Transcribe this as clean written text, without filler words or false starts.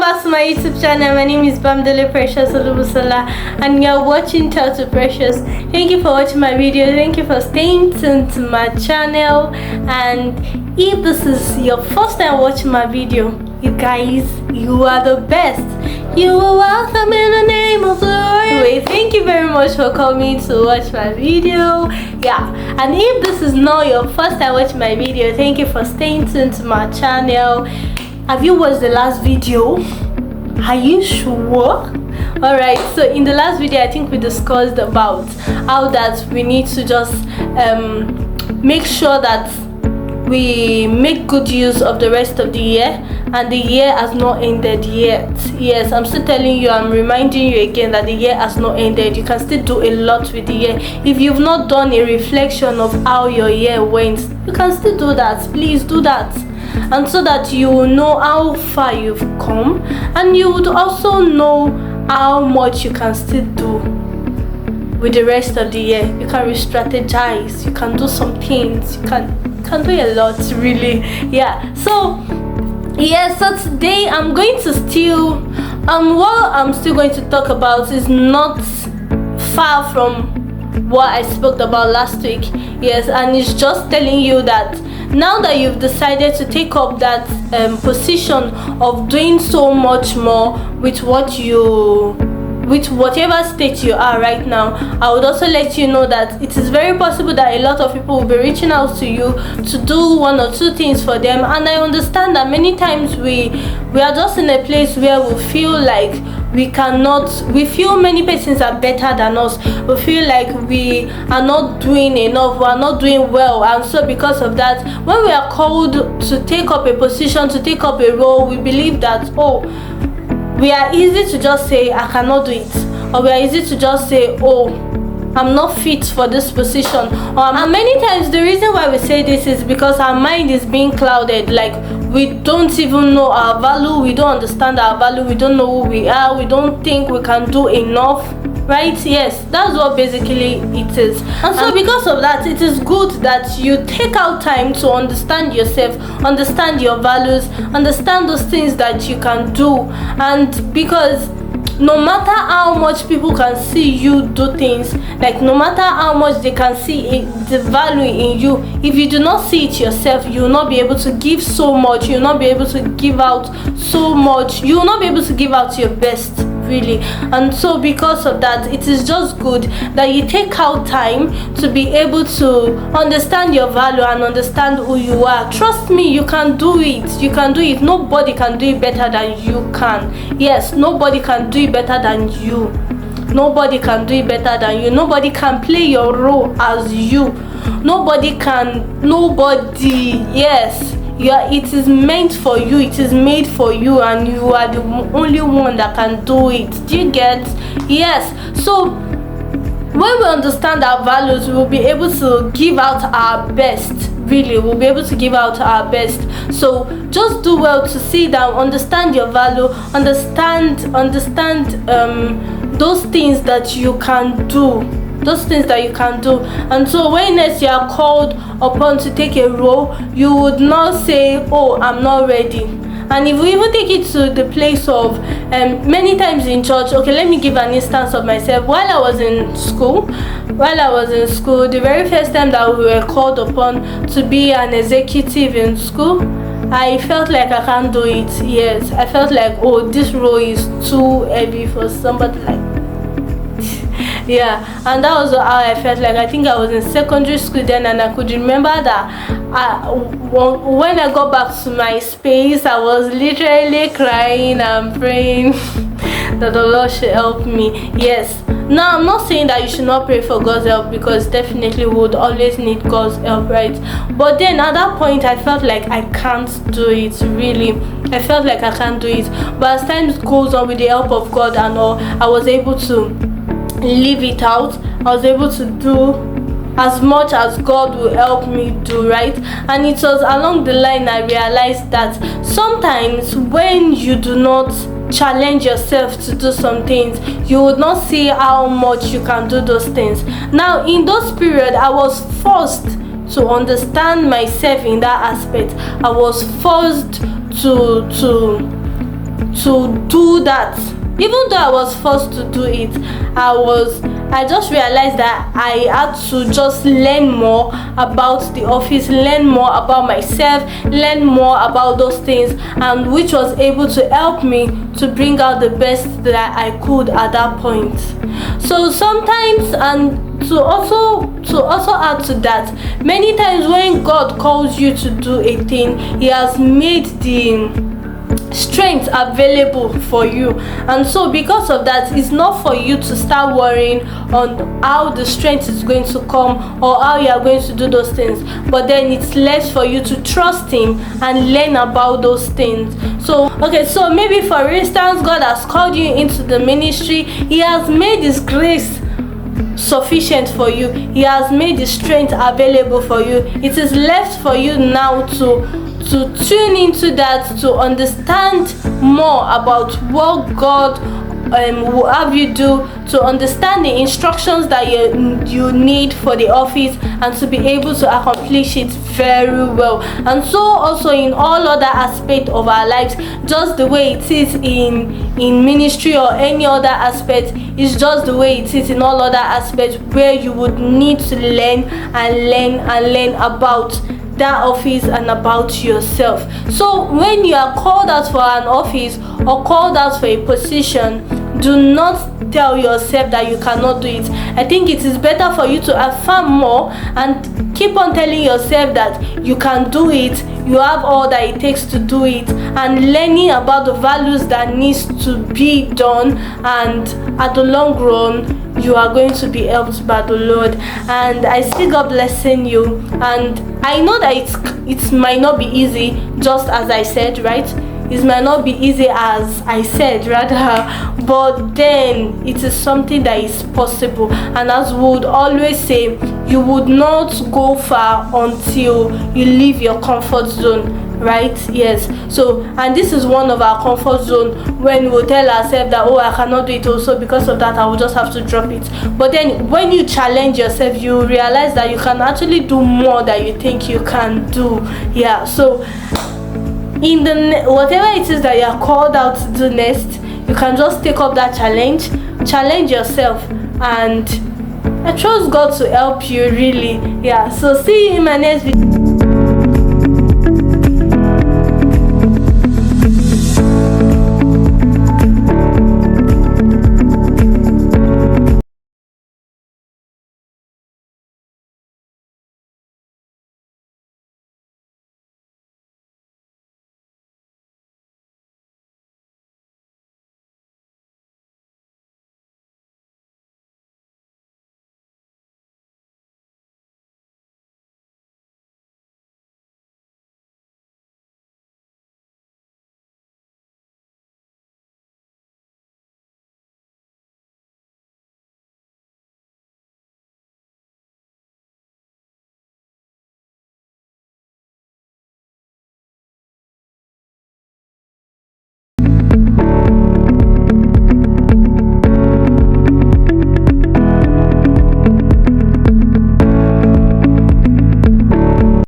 back to my YouTube channel. My name is Bamdele Precious Olubusala and you're watching Tell to Precious. Thank you for watching my video. Thank you for staying tuned to my channel. And if this is your first time watching my video, you guys, you are the best. You are welcome in the name of the Lord. Anyway, thank you very much for coming to watch my video. Yeah, and if this is not your first time watching my video, thank you for staying tuned to my channel. Have you watched the last video? Are you sure? Alright, so in the last video I think we discussed about how that we need to just make sure that we make good use of the rest of the year, and the year has not ended yet. Yes, I'm still telling you, I'm reminding you again that the year has not ended. You can still do a lot with the year. If you've not done a reflection of how your year went, you can still do that. Please do that, and so that you will know how far you've come, and you would also know how much you can still do with the rest of the year. You can re-strategize, you can do some things, you can do a lot, really. Yeah, so today I'm going to still what I'm still going to talk about is not far from what I spoke about last week. Yes, and it's just telling you that now that you've decided to take up that position of doing so much more with whatever state you are right now, I would also let you know that it is very possible that a lot of people will be reaching out to you to do one or two things for them. And I understand that many times we are just in a place where we feel like we feel many persons are better than us. We feel like we are not doing enough, we are not doing well, and so because of that, when we are called to take up a position, to take up a role, we believe that we are easy to just say I cannot do it, or we are easy to just say I'm not fit for this position. And many times the reason why we say this is because our mind is being clouded. Like, we don't even know our value, we don't understand our value, we don't know who we are, we don't think we can do enough, right? Yes, that's what basically it is. And so because of that, it is good that you take out time to understand yourself, understand your values, understand those things that you can do. And because no matter how much people can see you do things, like no matter how much they can see the value in you, if you do not see it yourself, you will not be able to give so much, you will not be able to give out so much, you will not be able to give out your best, really. And so because of that, it is just good that you take out time to be able to understand your value and understand who you are. Trust me, you can do it. You can do it. Nobody can do it better than you can. Yes, nobody can do it better than you. Nobody can do it better than you. Nobody can play your role as you. Yes, it is meant for you, it is made for you, and you are the only one that can do it. Do you get? Yes. So when we understand our values, we will be able to give out our best. Really, we'll be able to give out our best. So just do well to sit down, understand your value, understand those things that you can do. And so when next you are called upon to take a role, you would not say, I'm not ready. And if we even take it to the place of many times in church, okay, let me give an instance of myself. While I was in school, the very first time that we were called upon to be an executive in school, I felt like I can't do it. Yes, I felt like, this role is too heavy for somebody like yeah, and that was how I felt like. I think I was in secondary school then, and I could remember that when I got back to my space, I was literally crying and praying that the Lord should help me. Yes. Now, I'm not saying that you should not pray for God's help, because definitely we would always need God's help, right? But then at that point, I felt like I can't do it, really. I felt like I can't do it. But as time goes on, with the help of God and all, I was able to live it out. I was able to do as much as God will help me do, right? And it was along the line I realized that sometimes when you do not challenge yourself to do some things, you would not see how much you can do those things. Now, in those periods, I was forced to understand myself in that aspect. I was forced to to do that. Even though I was forced to do it, I just realized that I had to just learn more about the office, learn more about myself, learn more about those things, and which was able to help me to bring out the best that I could at that point. So sometimes, and to also add to that, many times when God calls you to do a thing, He has made the strength available for you, and so because of that, it's not for you to start worrying on how the strength is going to come or how you are going to do those things, but then it's left for you to trust Him and learn about those things. So maybe for instance, God has called you into the ministry. He has made His grace sufficient for you. He has made the strength available for you. It is left for you now to tune into that, to understand more about what God will have you do, to understand the instructions that you need for the office, and to be able to accomplish it very well. And so also in all other aspects of our lives, just the way it is in ministry or any other aspect, is just the way it is in all other aspects, where you would need to learn about that office and about yourself. So when you are called out for an office or called out for a position, do not tell yourself that you cannot do it. I think it is better for you to affirm more and keep on telling yourself that you can do it, you have all that it takes to do it, and learning about the values that needs to be done, and at the long run you are going to be helped by the Lord. And I see God blessing you, and I know that it might not be easy, just as I said, right? It might not be easy as I said, rather, but then it is something that is possible. And as we would always say, you would not go far until you leave your comfort zone, right? Yes. So, and this is one of our comfort zone, when we tell ourselves that, oh, I cannot do it, also because of that I will just have to drop it. But then when you challenge yourself, you realize that you can actually do more than you think you can do. Yeah. So in whatever it is that you are called out to do next, you can just take up that challenge yourself, and I trust God to help you, really. Yeah. So see you in my next video.